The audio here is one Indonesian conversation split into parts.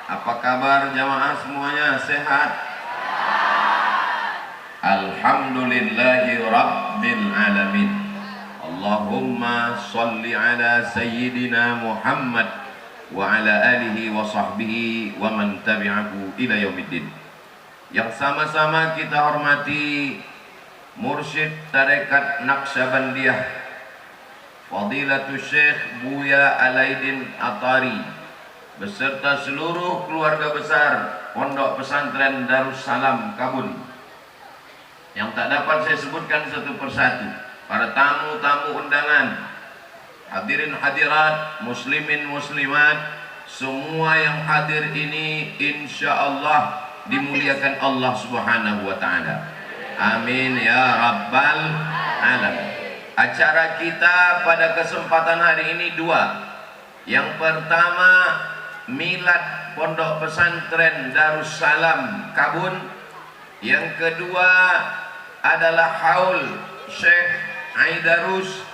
Apa kabar jamaah semuanya? Sehat? Alhamdulillahi Rabbil Alamin. Allahumma salli ala Sayyidina Muhammad wa ala alihi wa sahbihi wa man tabi'ahu ila yaumiddin. Yang sama-sama kita hormati Mursyid Tarekat Naqsyabandiyah Fadilatul Syekh Buya Alaidin Atari beserta seluruh keluarga besar Pondok Pesantren Darussalam Kabun, yang tak dapat saya sebutkan satu persatu. Para tamu-tamu undangan, hadirin hadirat, muslimin muslimat, semua yang hadir ini insya Allah dimuliakan Allah Subhanahu wa Ta'ala. Amin ya Rabbal Alamin. Acara kita pada kesempatan hari ini dua. Yang pertama, milad Pondok Pesantren Darussalam Kabun. Yang kedua adalah haul Syekh Aidarus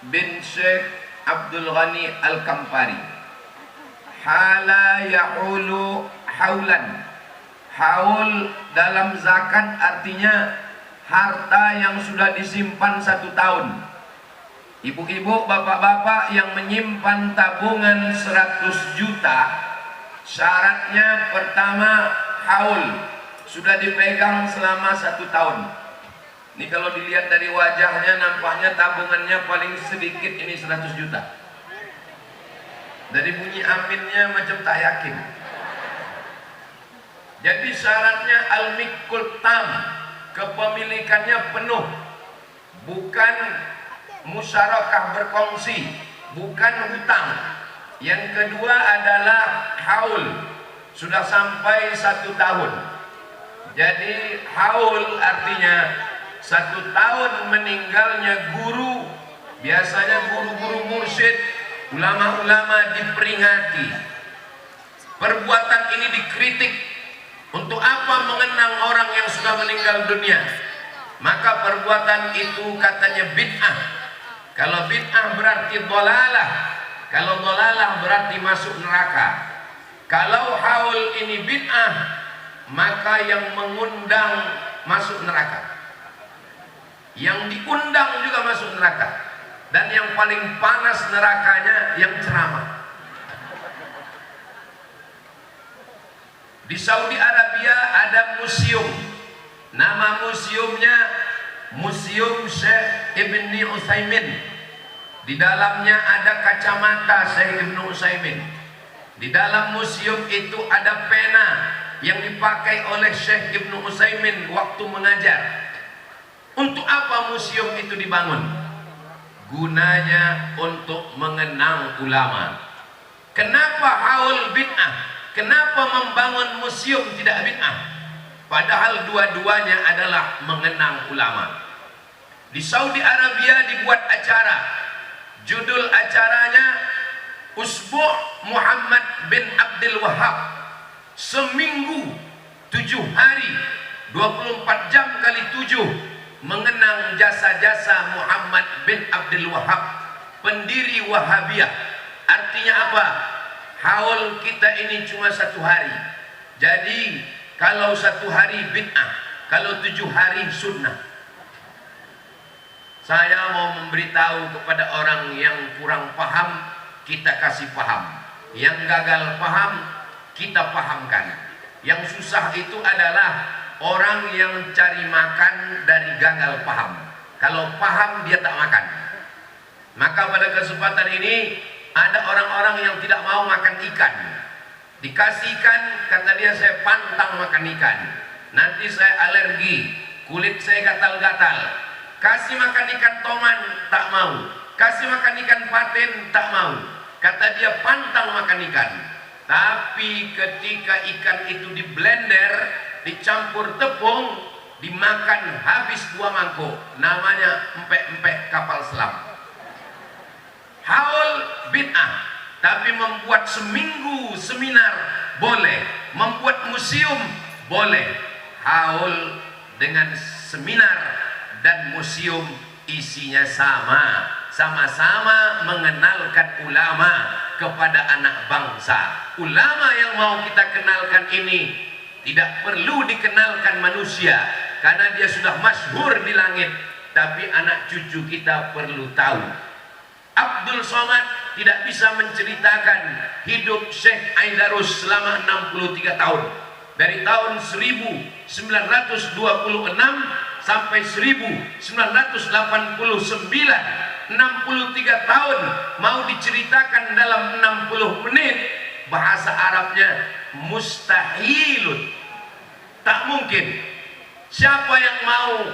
bin Syekh Abdul Ghani Al-Kampari. Hala ya'ulu haulan. Haul dalam zakat artinya harta yang sudah disimpan 1 tahun. Ibu-ibu, bapak-bapak yang menyimpan tabungan 100 juta, syaratnya pertama haul, sudah dipegang selama 1 tahun. Ini kalau dilihat dari wajahnya nampaknya tabungannya paling sedikit ini 100 juta. Dari bunyi aminnya macam tak yakin. Jadi syaratnya al-milkul tam, kepemilikannya penuh, bukan musyarakah berkongsi, bukan hutang. Yang kedua adalah haul, sudah sampai 1 tahun. Jadi haul artinya 1 tahun meninggalnya guru, biasanya guru-guru mursyid, ulama-ulama diperingati. Perbuatan ini dikritik. Untuk apa mengenang orang yang sudah meninggal dunia? Maka perbuatan itu katanya bid'ah. Kalau bid'ah berarti dhalalah. Kalau dhalalah berarti masuk neraka. Kalau haul ini bid'ah, maka yang mengundang masuk neraka, yang diundang juga masuk neraka. Dan yang paling panas nerakanya yang ceramah. Di Saudi Arabia ada museum. Nama museumnya Museum Syekh Ibni Utsaimin. Di dalamnya ada kacamata Syekh Ibni Utsaimin. Di dalam museum itu ada pena yang dipakai oleh Syekh Ibni Utsaimin waktu mengajar. Untuk apa museum itu dibangun? Gunanya untuk mengenang ulama. Kenapa haul bid'ah? Kenapa membangun museum tidak bid'ah? Padahal dua-duanya adalah mengenang ulama. Di Saudi Arabia dibuat acara. Judul acaranya Usbu' Muhammad bin Abdul Wahhab. Seminggu 7 hari 24 jam kali 7 mengenang jasa-jasa Muhammad bin Abdul Wahhab, pendiri Wahabiyah. Artinya apa? Haul kita ini cuma 1 hari. Jadi kalau 1 hari bid'ah, kalau 7 hari sunnah. Saya mau memberitahu kepada orang yang kurang paham, kita kasih paham. Yang gagal paham, kita pahamkan. Yang susah itu adalah orang yang cari makan dari gagal paham. Kalau paham dia tak makan. Maka pada kesempatan ini ada orang-orang yang tidak mau makan ikan. Dikasih ikan, kata dia, saya pantang makan ikan. Nanti saya alergi, kulit saya gatal-gatal. Kasih makan ikan toman, tak mau. Kasih makan ikan patin, tak mau. Kata dia pantang makan ikan. Tapi ketika ikan itu di blender, dicampur tepung, dimakan habis 2 mangkuk. Namanya empek-empek kapal selam. Haul bid'ah, tapi membuat seminggu seminar boleh, membuat museum boleh. Haul dengan seminar dan museum isinya sama, sama-sama mengenalkan ulama, kepada anak bangsa. Ulama yang mau kita kenalkan ini tidak perlu dikenalkan manusia karena dia sudah masyhur di langit, tapi anak cucu kita perlu tahu. Abdul Somad tidak bisa menceritakan hidup Syekh Aidarus selama 63 tahun. Dari tahun 1926 sampai 1989, 63 tahun mau diceritakan dalam 60 menit. Bahasa Arabnya mustahilun, tak mungkin. Siapa yang mau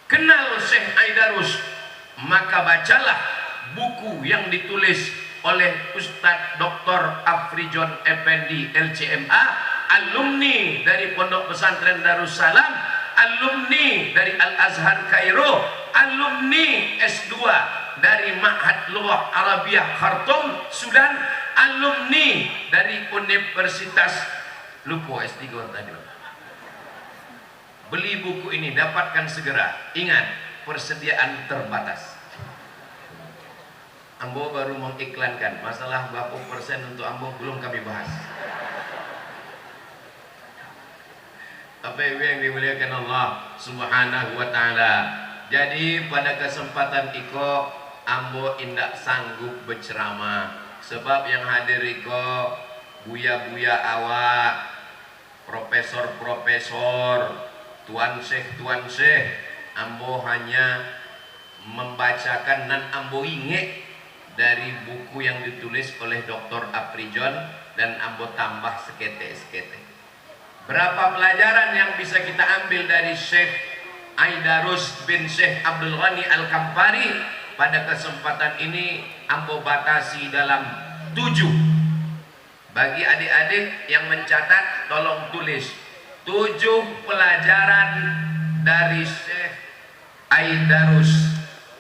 kenal Syekh Aidarus, maka bacalah buku yang ditulis oleh Ustadz Dr. Afrijon Effendi LCMA, alumni dari Pondok Pesantren Darussalam, alumni dari Al-Azhar Kairo, alumni S2 dari Ma'had Lughah Arabiyah Khartoum Sudan, alumni dari Universitas Luko S3 tadi. Beli buku ini, dapatkan segera. Ingat, persediaan terbatas. Ambo baru mengiklankan, masalah berapa persen untuk Ambo belum kami bahas. Apa yang dimuliakan Allah Subhanahu wa ta'ala. Jadi pada kesempatan iko Ambo indak sanggup berceramah, sebab yang hadir iko buya-buya awak, profesor-profesor, tuan syekh. Ambo hanya membacakan dan Ambo ingat dari buku yang ditulis oleh Dr. Afrijon dan Ambo tambah sekete-sekete. Berapa pelajaran yang bisa kita ambil dari Syekh Aidarus bin Syekh Abdul Ghani Al-Kampari? Pada kesempatan ini Ambo batasi dalam 7. Bagi adik-adik yang mencatat, tolong tulis 7 pelajaran dari Syekh Aidarus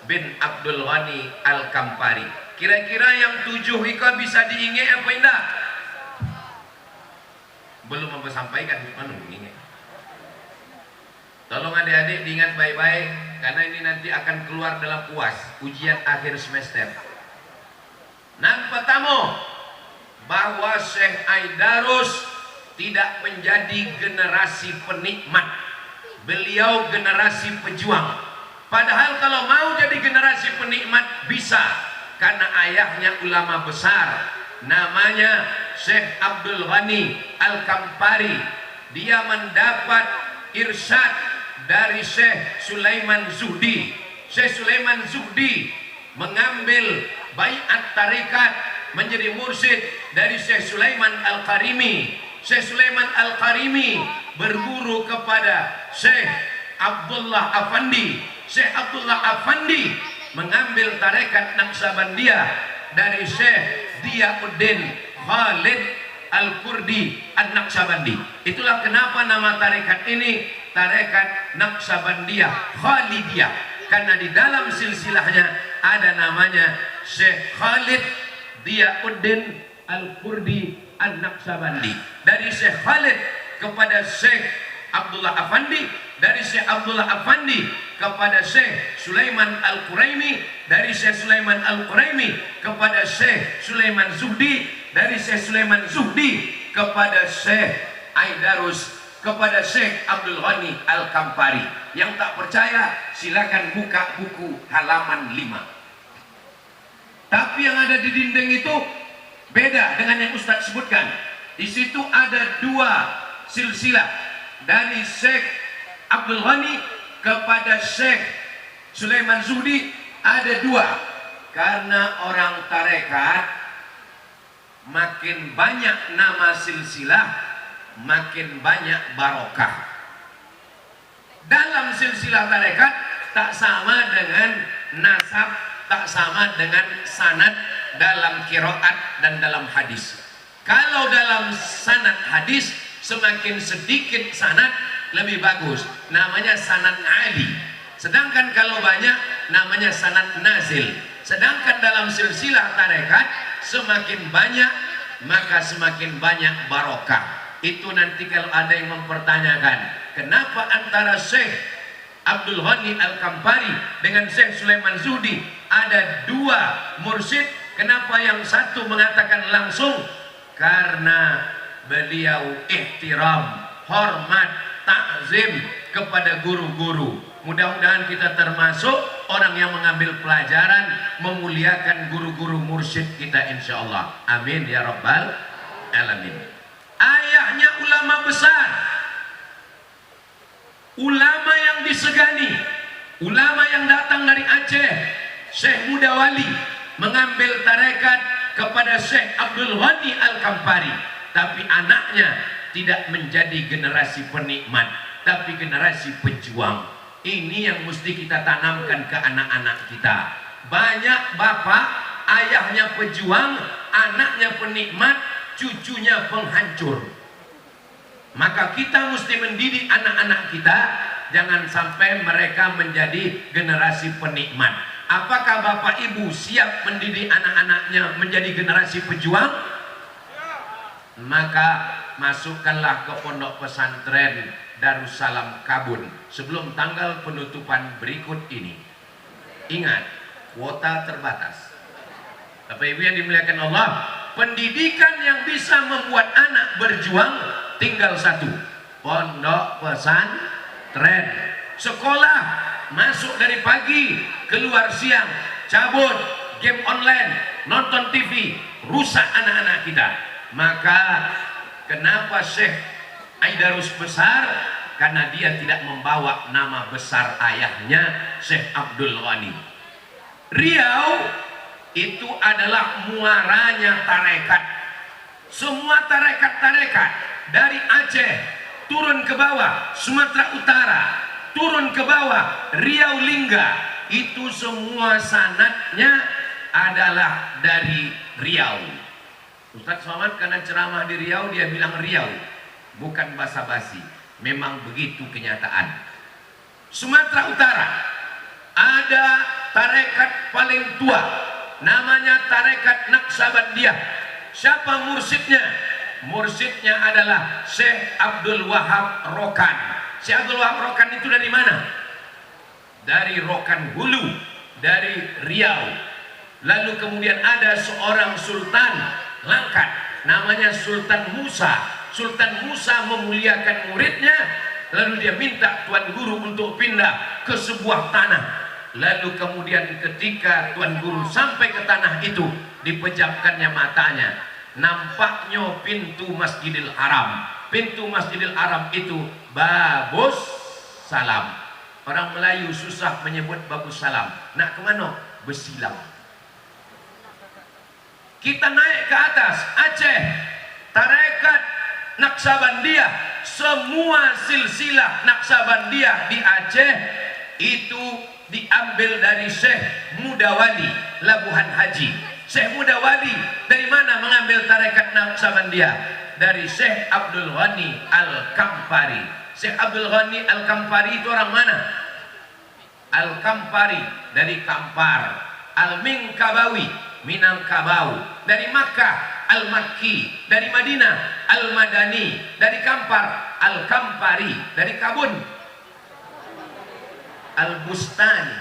bin Abdul Ghani Al-Kampari. Kira-kira yang 7 itu bisa diingat apa enggak? Belum sampaikan mana ingat. Tolong adik-adik diingat baik-baik, karena ini nanti akan keluar dalam UAS, ujian akhir semester. Yang pertama, bahwa Syekh Aidarus tidak menjadi generasi penikmat. Beliau generasi pejuang. Padahal kalau mau jadi generasi penikmat bisa, karena ayahnya ulama besar, namanya Syekh Abdul Ghani Al-Kampari. Dia mendapat irsyad dari Syekh Sulaiman Zuhdi. Syekh Sulaiman Zuhdi mengambil baiat tarekat menjadi mursyid dari Syekh Sulaiman Al-Karimi. Syekh Sulaiman Al-Karimi berguru kepada Syekh Abdullah Afandi. Syekh Abdullah Afandi mengambil tarekat Naqsabandiyah dari Syekh Diyauddin Khalid Al-Kurdi An-Naqsabandi. Itulah kenapa nama tarekat ini tarekat Naqsabandiyah Khalidiyah, karena di dalam silsilahnya ada namanya Syekh Khalid Diyauddin Al-Kurdi An-Naqsabandi. Dari Syekh Khalid kepada Syekh Abdullah Afandi, dari Syekh Abdullah Afandi kepada Syekh Sulaiman Al-Quraimi, dari Syekh Sulaiman Al-Quraimi kepada Syekh Sulaiman Zuhdi, dari Syekh Sulaiman Zuhdi kepada Syekh Aidarus, kepada Syekh Abdul Ghani Al-Kampari. Yang tak percaya silakan buka buku halaman 5. Tapi yang ada di dinding itu beda dengan yang Ustadz sebutkan. Di situ ada 2 silsilah dari Syekh Abdul Ghani kepada Syekh Sulaiman Zuhdi, ada 2. Karena orang tarekat makin banyak nama silsilah, makin banyak barokah. Dalam silsilah tarekat tak sama dengan nasab, tak sama dengan sanad dalam qiraat dan dalam hadis. Kalau dalam sanad hadis semakin sedikit sanad lebih bagus, namanya sanad ali. Sedangkan kalau banyak namanya sanad nazil. Sedangkan dalam silsilah tarekat semakin banyak maka semakin banyak barokah. Itu nanti kalau ada yang mempertanyakan kenapa antara Syekh Abdul Ghani Al-Kampari dengan Syekh Sulaiman Zuhdi ada 2 mursyid, Kenapa yang satu mengatakan langsung? Karena beliau ihtiram, hormat, takzim kepada guru-guru. Mudah-mudahan kita termasuk orang yang mengambil pelajaran, memuliakan guru-guru mursyid kita insya Allah. Amin ya rabbal alamin. Ayahnya ulama besar, ulama yang disegani, ulama yang datang dari Aceh, Syekh Mudawali, mengambil tarekat kepada Syekh Abdul Ghani Al-Kampari. Tapi anaknya tidak menjadi generasi penikmat, tapi generasi pejuang. Ini yang mesti kita tanamkan ke anak-anak kita. Banyak bapak, ayahnya pejuang, anaknya penikmat, cucunya penghancur. Maka kita mesti mendidik anak-anak kita, jangan sampai mereka menjadi generasi penikmat. Apakah bapak ibu siap mendidik anak-anaknya menjadi generasi pejuang? Maka masukkanlah ke pondok pesantren Darussalam Kabun sebelum tanggal penutupan berikut ini. Ingat, kuota terbatas. Bapak ibu yang dimuliakan Allah, pendidikan yang bisa membuat anak berjuang tinggal satu: pondok pesantren. Sekolah masuk dari pagi, keluar siang, cabut, game online, nonton TV, rusak anak-anak kita. Maka kenapa Syekh Aidarus besar? Karena dia tidak membawa nama besar ayahnya Syekh Abdul Ghani. Riau itu adalah muaranya tarekat. Semua tarekat-tarekat dari Aceh turun ke bawah, Sumatera Utara turun ke bawah, Riau Lingga, itu semua sanadnya adalah dari Riau. Ustadz Somad karena ceramah di Riau, dia bilang Riau, bukan basa-basi. Memang begitu kenyataan. Sumatera Utara ada tarekat paling tua, namanya tarekat Naksabandiyah. Siapa mursyidnya? Mursyidnya adalah Syekh Abdul Wahab Rokan. Syekh Abdul Wahab Rokan itu dari mana? Dari Rokan Hulu, dari Riau. Lalu kemudian ada seorang sultan Langkat, namanya Sultan Musa. Sultan Musa memuliakan muridnya, lalu dia minta Tuan Guru untuk pindah ke sebuah tanah. Lalu kemudian ketika Tuan Guru sampai ke tanah itu, dipejamkannya matanya, nampaknya pintu Masjidil Haram. Pintu Masjidil Haram itu Babus Salam. Orang Melayu susah menyebut Babus Salam. Nak kemana? Besilam. Kita naik ke atas Aceh, tarekat Naksabandiyah, semua silsilah Naksabandiyah di Aceh itu diambil dari Syekh Mudawali Labuhan Haji. Syekh Mudawali dari mana mengambil tarekat Naksabandiyah? Dari Syekh Abdul Ghani Al-Kampari. Syekh Abdul Ghani Al-Kampari itu orang mana? Al-Kampari dari Kampar, Al-Minkabawi Minangkabau, dari Makkah Al-Makki, dari Madinah Al-Madani, dari Kampar Al-Kampari, dari Kabun Al-Bustani.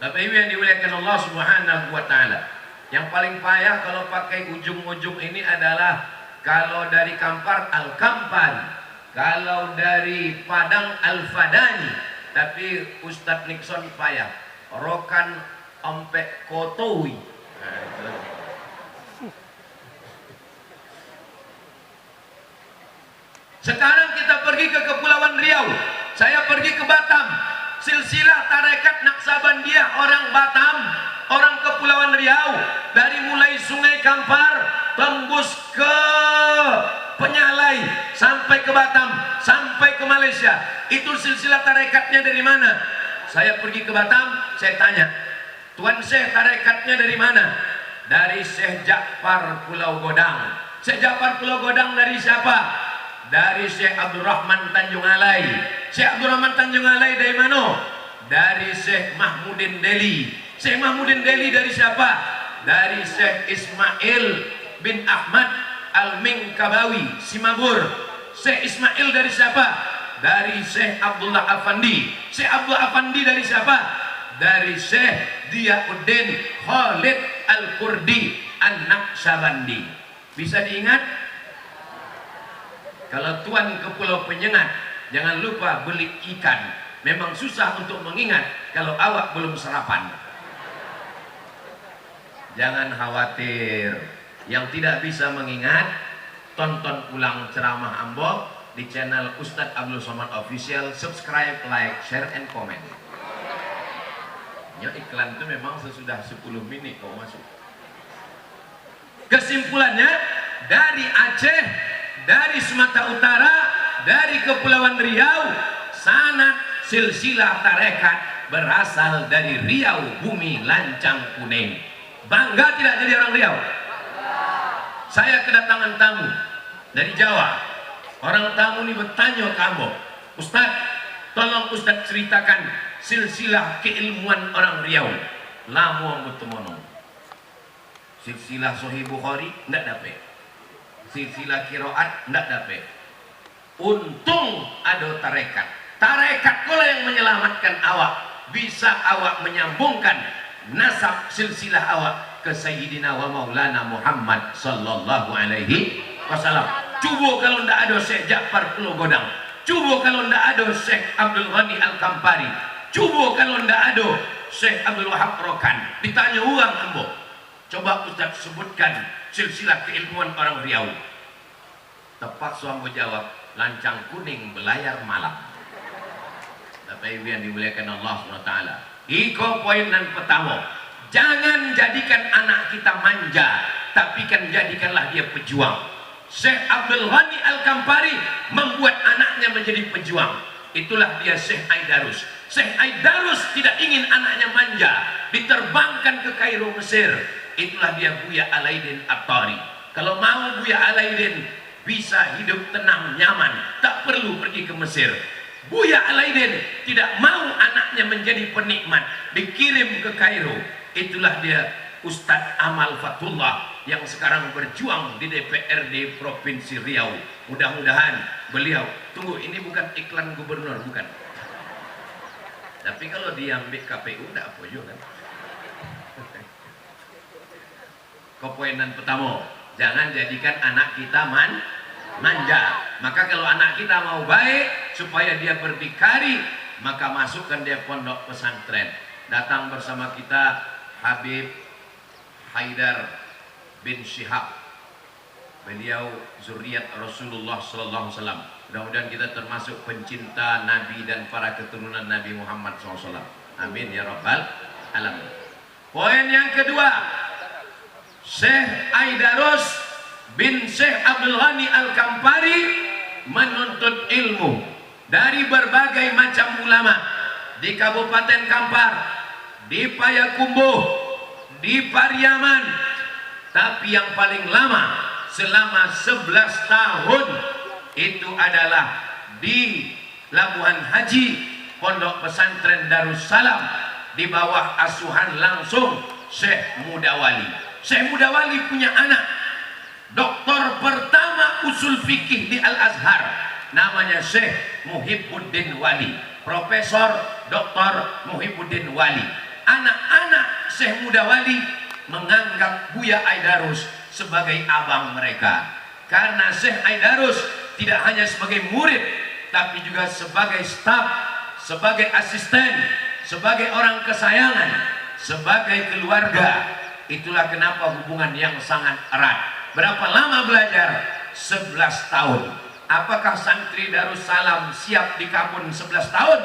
Bapak Ibu yang dimuliakan Allah Subhanahu wa taala, yang paling payah kalau pakai ujung-ujung ini adalah kalau dari Kampar Al-Kampari, kalau dari Padang Al-Fadani. Tapi Ustadz Nixon payah, Rokan Ompek Kotoi. Sekarang kita pergi ke Kepulauan Riau. Saya pergi ke Batam. Silsilah tarekat Naksabandiyah orang Batam, orang Kepulauan Riau, dari mulai Sungai Kampar tembus ke Penyalai sampai ke Batam, sampai ke Malaysia. Itu silsilah tarekatnya dari mana? Saya pergi ke Batam, saya tanya, Tuan Syekh tarekatnya dari mana? Dari Syekh Ja'far Pulau Godang. Syekh Ja'far Pulau Godang dari siapa? Dari Syekh Abdul Rahman Tanjung Alai. Syekh Abdul Rahman Tanjung Alai dari mana? Dari Syekh Mahmudin Deli. Syekh Mahmudin Deli dari siapa? Dari Syekh Ismail bin Ahmad Al-Minkabawi Simabur. Syekh Ismail dari siapa? Dari Syekh Abdullah Afandi. Syekh Abdullah Afandi dari siapa? dari Syekh Diyauddin Khalid Al-Kurdi An-Naqsabandi. Bisa diingat? Kalau tuan ke Pulau Penyengat, jangan lupa beli ikan. Memang susah untuk mengingat kalau awak belum sarapan. Jangan khawatir. Yang tidak bisa mengingat, tonton ulang ceramah Ambo di channel Ustadz Abdul Somad Official. Subscribe, like, share, and comment. Ya, iklan itu memang sesudah 10 menit kau masuk. Kesimpulannya, dari Aceh, dari Sumatera Utara, dari Kepulauan Riau, sanad silsilah tarekat berasal dari Riau, bumi lancang kuning. Bangga tidak jadi orang Riau? Saya kedatangan tamu dari Jawa. Orang tamu ini bertanya ke Ambo, Ustadz, tolong Ustadz ceritakan silsilah keilmuan orang Riau. Lamu Ambo temono. Silsilah Sahih Bukhari ndak dapat. Silsilah Qiraat ndak dapat. Untung ada tarekat. Tarekat pula yang menyelamatkan awak. Bisa awak menyambungkan nasab silsilah awak ke Sayyidina wa Maulana Muhammad sallallahu alaihi wasallam. Cuba kalau ndak ada Syekh Ja'far Pulau Godang. Cuba kalau ndak ada Syekh Abdul Ghani Al-Kampari. Cuba kalau ndak ada Syekh Abdul Wahab Rokan. Ditanya orang Ambo, coba Ustaz sebutkan silsilah keilmuan orang Riau. Tepat Ambo jawab, lancang kuning belayar malam. Tapi yang dimuliakan Allah SWT. Iko poin dan pertama, jangan jadikan anak kita manja, tapi kan jadikanlah dia pejuang. Syekh Abdul Ghani Al-Kampari membuat anaknya menjadi pejuang. Itulah dia Syekh Aidarus. Syekh Aidarus tidak ingin anaknya manja, diterbangkan ke Kairo, Mesir. Itulah dia Buya Alaidin At-Tari. Kalau mau Buya Alaidin bisa hidup tenang, nyaman, tak perlu pergi ke Mesir. Buya Alaidin tidak mau anaknya menjadi penikmat, dikirim ke Kairo. Itulah dia Ustadz Amal Fatullah yang sekarang berjuang di DPRD Provinsi Riau. Mudah-mudahan beliau, tunggu, ini bukan iklan gubernur, bukan. Tapi kalau diambil KPU tidak apa juga kan. Kepoinan pertama, jangan jadikan anak kita manja. Maka kalau anak kita mau baik, supaya dia berdikari, maka masukkan dia pondok pesantren. Datang bersama kita Habib Haidar bin Syihab. Beliau zuriat Rasulullah sallallahu alaihi wasallam. Mudah-mudahan kita termasuk pencinta Nabi dan para keturunan Nabi Muhammad SAW. Amin ya rabbal alamin. Poin yang kedua, Syekh Aidarus bin Syekh Abdul Ghani Al-Kampari menuntut ilmu dari berbagai macam ulama di Kabupaten Kampar, di Payakumbuh, di Pariaman. Tapi yang paling lama selama 11 tahun itu adalah di Labuhan Haji, Pondok Pesantren Darussalam, di bawah asuhan langsung Syekh Mudawali. Syekh Mudawali punya anak doktor pertama usul fikih di Al-Azhar, namanya Syekh Muhibbuddin Wali, Profesor Dr. Muhibbuddin Wali. Anak-anak Syekh Mudawali menganggap Buya Aidarus sebagai abang mereka, karena Syekh Aidarus tidak hanya sebagai murid, tapi juga sebagai staf, sebagai asisten, sebagai orang kesayangan, sebagai keluarga. Itulah kenapa hubungan yang sangat erat. Berapa lama belajar? 11 tahun. Apakah santri Darussalam siap di kampung 11 tahun?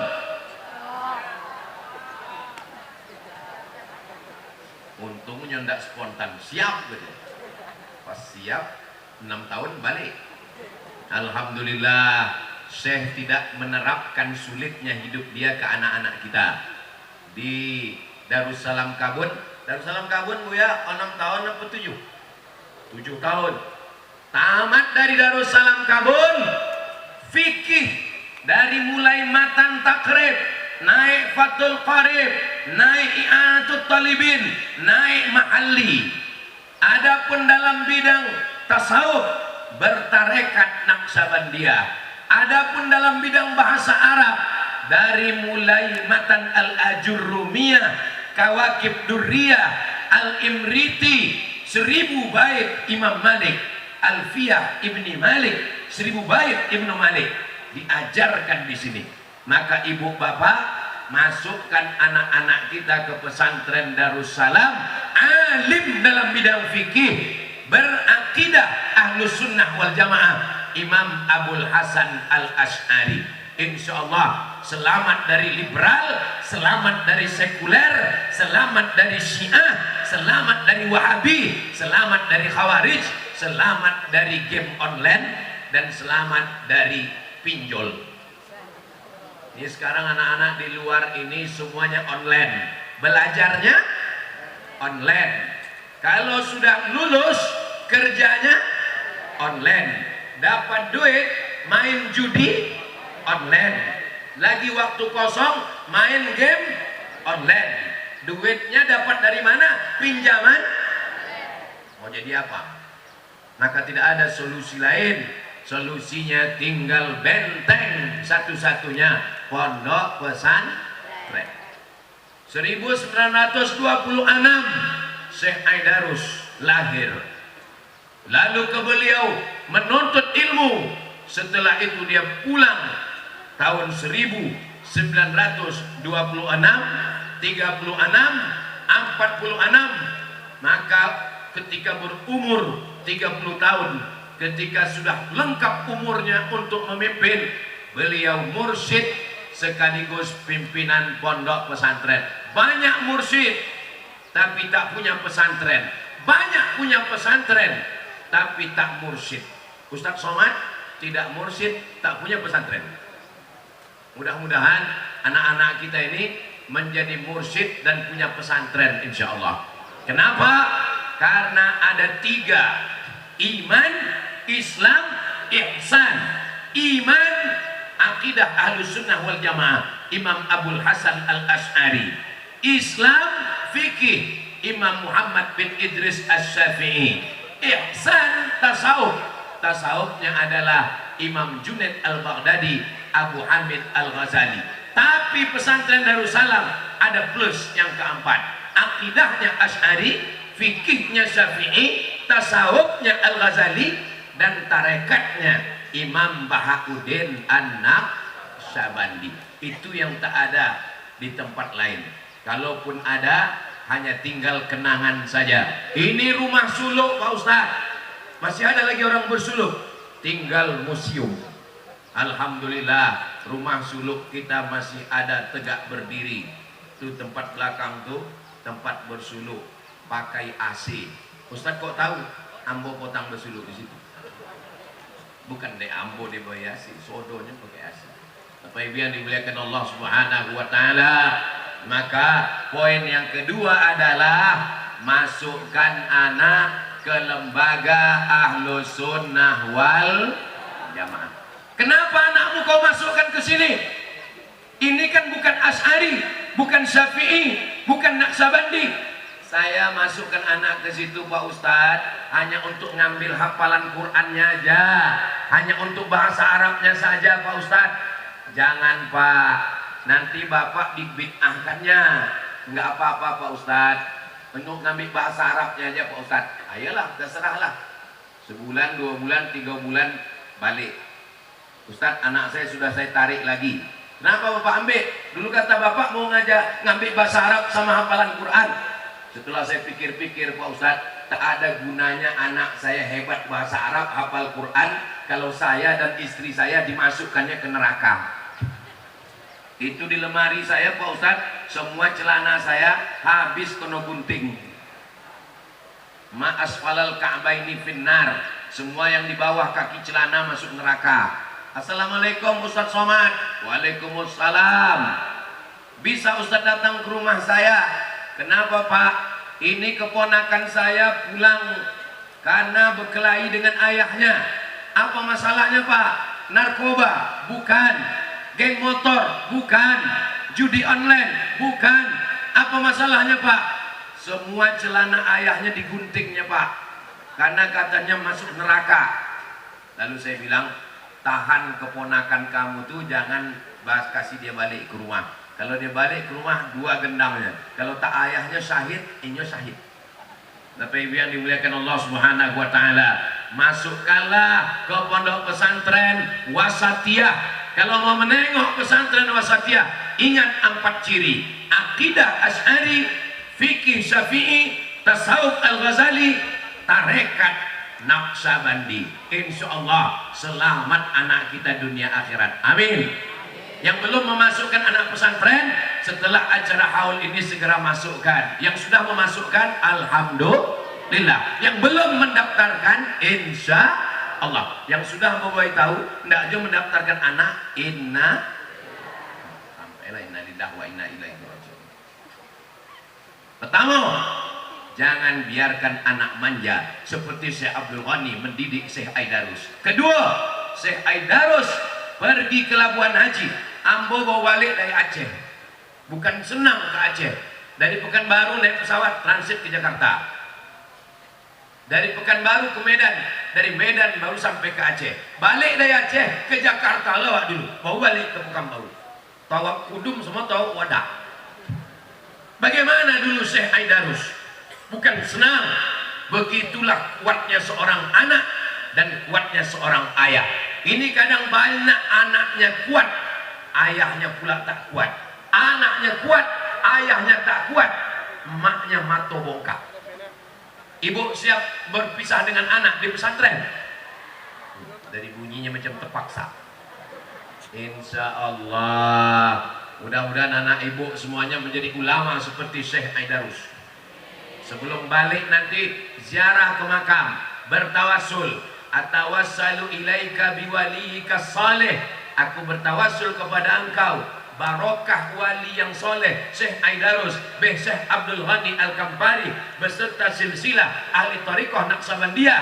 Untungnya tidak spontan, siap gitu. Pas siap 6 tahun balik. Alhamdulillah, Syekh tidak menerapkan sulitnya hidup dia ke anak-anak kita. Di Darussalam Kabun, Darussalam Kabun Buya 6 tahun apa 7? 7 tahun. Tamat dari Darussalam Kabun, fikih dari mulai matan takrib, naik Fathul Qarib, naik I'anatul Talibin, naik Mahalli. Adapun dalam bidang tasawuf, bertarekat Naqsabandiyah. Adapun dalam bidang bahasa Arab, dari mulai Matan al-Ajurrumiyah, Kawakib Durriyah, Al-Imriti, 1000 bait Imam Malik, Alfiyah Ibni Malik, 1000 bait Ibnu Malik diajarkan di sini. Maka ibu bapak, masukkan anak-anak kita ke pesantren Darussalam, alim dalam bidang fikih, berakidah Ahlus Sunnah wal Jamaah, Imam Abul Hasan Al-Asy'ari. Insyaallah selamat dari liberal, selamat dari sekuler, selamat dari Syiah, selamat dari Wahabi, selamat dari Khawarij, selamat dari game online, dan selamat dari pinjol. Ini sekarang anak-anak di luar ini semuanya online, belajarnya online. Kalau sudah lulus kerjanya online, dapat duit main judi online, lagi waktu kosong main game online. Duitnya dapat dari mana? Pinjaman. Mau jadi apa? Maka tidak ada solusi lain. Solusinya tinggal benteng satu-satunya, Pondok Pesantren. 1926 Syekh Aidarus lahir. Lalu ke beliau menuntut ilmu. Setelah itu dia pulang tahun 1926, 36, 46. Maka ketika berumur 30 tahun, ketika sudah lengkap umurnya untuk memimpin, beliau mursyid sekaligus pimpinan pondok pesantren. Banyak mursyid tapi tak punya pesantren, banyak punya pesantren tapi tak mursyid. Ustadz Somad tidak mursyid, tak punya pesantren. Mudah-mudahan anak-anak kita ini menjadi mursyid dan punya pesantren insya Allah. Kenapa? Karena ada 3: iman, Islam, ihsan. Iman, akidah Ahlus Sunnah wal Jamaah, Imam Abul Hasan Al-Asy'ari. Islam, fikih, Imam Muhammad bin Idris Asy-Syafi'i. Ihsan, tasawuf. Tasawufnya adalah Imam Junaid Al-Baghdadi, Abu Hamid Al-Ghazali. Tapi pesantren Darussalam ada plus yang keempat. Akidahnya Asy'ari, fikihnya Syafi'i, tasawufnya Al-Ghazali, dan tarekatnya Imam Bahauddin An-Naqsyabandi. Itu yang tak ada di tempat lain. Kalaupun ada, hanya tinggal kenangan saja. Ini rumah suluk Pak Ustadz, masih ada lagi orang bersuluk, tinggal museum. Alhamdulillah rumah suluk kita masih ada tegak berdiri. Itu tempat belakang tuh tempat bersuluk, pakai AC. Ustadz kok tahu? Ambo potang bersuluk di situ. Bukan deh Ambo deh boy AC, sodonya pakai AC. Bapak Ibu yang dimuliakan Allah Subhanahu wa taala, maka poin yang kedua adalah masukkan anak ke lembaga Ahlus Sunnah wal Jamaah. Kenapa anakmu kau masukkan ke sini? Ini kan bukan Asy'ari, bukan Syafi'i, bukan Naqsyabandi. Saya masukkan anak ke situ Pak Ustadz hanya untuk ngambil hafalan Qur'annya aja, hanya untuk bahasa Arabnya saja Pak Ustadz. Jangan Pak, nanti Bapak dibid'ahkannya. Enggak apa-apa Pak Ustadz, untuk ngambil bahasa Arabnya aja Pak Ustadz. Ayolah, terserahlah. Sebulan, 2 bulan, 3 bulan balik. Ustadz, anak saya sudah saya tarik lagi. Kenapa Bapak ambil? Dulu kata Bapak mau ngajak ngambil bahasa Arab sama hafalan Quran. Setelah saya pikir-pikir Pak Ustadz, tak ada gunanya anak saya hebat bahasa Arab, hafal Quran, kalau saya dan istri saya dimasukkannya ke neraka. Itu di lemari saya Pak Ustadz, semua celana saya habis kena gunting. Ma asfalal ka'baini finnar, semua yang di bawah kaki celana masuk neraka. Assalamualaikum Ustadz Somad. Waalaikumsalam. Bisa Ustadz datang ke rumah saya? Kenapa Pak? Ini keponakan saya pulang karena berkelahi dengan ayahnya. Apa masalahnya Pak? Narkoba? Bukan. Geng motor? Bukan. Judi online? Bukan. Apa masalahnya Pak? Semua celana ayahnya diguntingnya Pak, karena katanya masuk neraka. Lalu saya bilang, tahan keponakan kamu tuh, jangan kasih dia balik ke rumah. Kalau dia balik ke rumah 2 gendangnya. Kalau tak ayahnya syahid, inyo syahid. Tapi ibu yang dimuliakan Allah Subhanahu wa taala, masukkanlah ke pondok pesantren Wasatiyah. Kalau mau menengok pesantren Wasatiyah, ingat 4 ciri: akidah Asy'ari, fikih Syafi'i, tasawuf Al-Ghazali, tarekat Naqsabandi. Insyaallah selamat anak kita dunia akhirat. Amin. Yang belum memasukkan anak pesantren, setelah acara haul ini segera masukkan. Yang sudah memasukkan, alhamdulillah. Yang belum mendaftarkan, insya Allah. Yang sudah membawa tahu, tidak aja mendaftarkan anak, sampailah inna lillahi wa inna ilaihi raji'un. Pertama, jangan biarkan anak manja seperti Syekh Abdul Ghani mendidik Syekh Aidarus. Kedua, Syekh Aidarus pergi ke Labuan Haji. Ambo bawa balik dari Aceh. Bukan senang ke Aceh. Dari Pekanbaru naik pesawat transit ke Jakarta. Dari Pekanbaru ke Medan. Dari Medan baru sampai ke Aceh. Balik dari Aceh ke Jakarta lewat dulu. Baru balik ke Pekanbaru. Tawak kudum semua tawak wadah. Bagaimana dulu Syekh Aidarus? Bukan senang. Begitulah kuatnya seorang anak dan kuatnya seorang ayah. Ini kadang banyak anaknya kuat, ayahnya pula tak kuat. Anaknya kuat, ayahnya tak kuat, emaknya mato bongkak. Ibu siap berpisah dengan anak di pesantren. Dari bunyinya macam terpaksa. Insya Allah, mudah-mudahan anak ibu semuanya menjadi ulama seperti Syekh Aidarus. Sebelum balik nanti ziarah ke makam, bertawasul. Atawassalu ilaika biwaliyika salih. Aku bertawassul kepada engkau, barokah wali yang soleh Syekh Aidarus bin Syekh Abdul Ghani Al-Kampari beserta silsilah ahli tariqah Naqsabandiyah.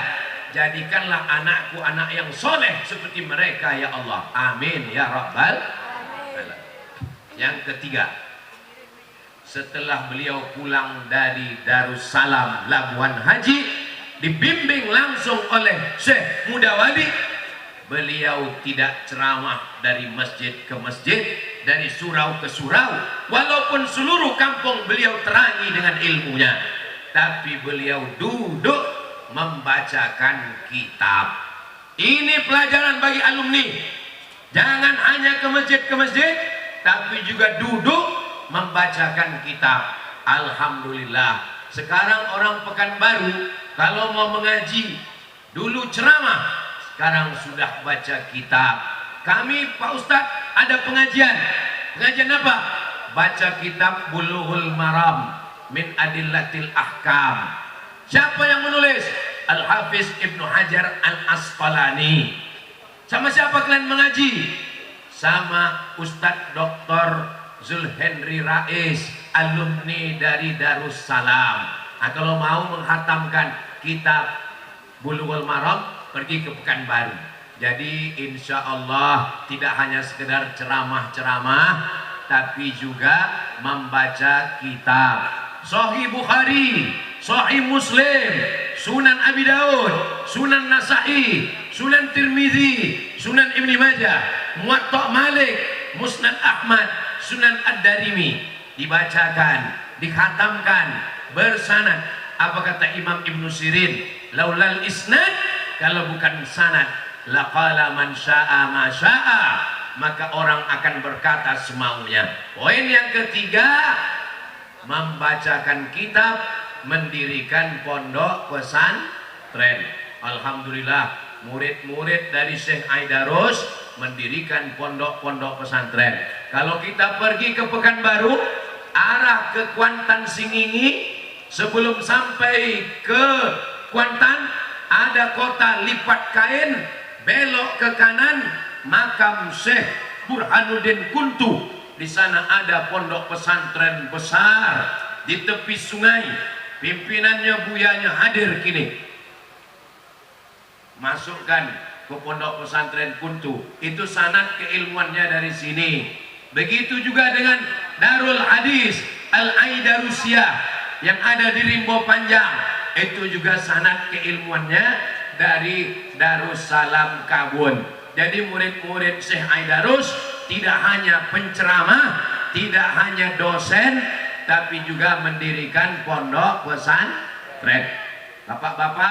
Jadikanlah anakku anak yang soleh seperti mereka ya Allah. Amin ya Rabbal alamin. Yang ketiga, setelah beliau pulang dari Darussalam Labuan Haji, dibimbing langsung oleh Syekh Mudawali, beliau tidak ceramah dari masjid ke masjid, dari surau ke surau, walaupun seluruh kampung beliau terangi dengan ilmunya, tapi beliau duduk membacakan kitab. Ini pelajaran bagi alumni. Jangan hanya ke masjid, tapi juga duduk membacakan kitab. Alhamdulillah, sekarang orang Pekanbaru kalau mau mengaji, dulu ceramah, sekarang sudah baca kitab. Kami Pak Ustadz ada pengajian. Pengajian apa? Baca kitab Bulughul Maram min Adillatil Ahkam. Siapa yang menulis? Al-Hafiz Ibnu Hajar Al-Asqalani. Sama siapa kalian mengaji? Sama Ustadz Dr. Zulhenri Rais, alumni dari Darussalam. Nah, kalau mau menghatamkan kitab Bulughul Maram, pergi ke Pekanbaru. Jadi insya Allah tidak hanya sekedar ceramah-ceramah, tapi juga membaca kitab. Sahih Bukhari, Sahih Muslim, Sunan Abi Daud, Sunan Nasa'i, Sunan Tirmizi, Sunan Ibni Majah, Muwatta Malik, Musnad Ahmad, Sunan Ad-Darimi. Dibacakan, dikhatamkan, bersanad. Apa kata Imam Ibnu Sirin? Laulal isnad, kalau bukan sanad, laqala man syaa ma syaa, maka orang akan berkata semaunya. Poin yang ketiga, membacakan kitab, mendirikan pondok pesantren. Alhamdulillah, murid-murid dari Syekh Aidarus mendirikan pondok-pondok pesantren. Kalau kita pergi ke Pekanbaru, arah ke Kuantan Singingi, sebelum sampai ke Kuantan ada kota lipat kain, belok ke kanan makam Syekh Burhanuddin Kuntu. Di sana ada pondok pesantren besar di tepi sungai. Pimpinannya buyanya hadir kini. Masukkan ke pondok pesantren Kuntu. Itu sanad keilmuannya dari sini. Begitu juga dengan Darul Hadis Al-Aidarusiyah yang ada di Rimbo Panjang, itu juga sanad keilmuannya dari Darussalam Kabun. Jadi murid-murid Syekh Aidarus tidak hanya penceramah, tidak hanya dosen, tapi juga mendirikan pondok pesantren. Bapak-bapak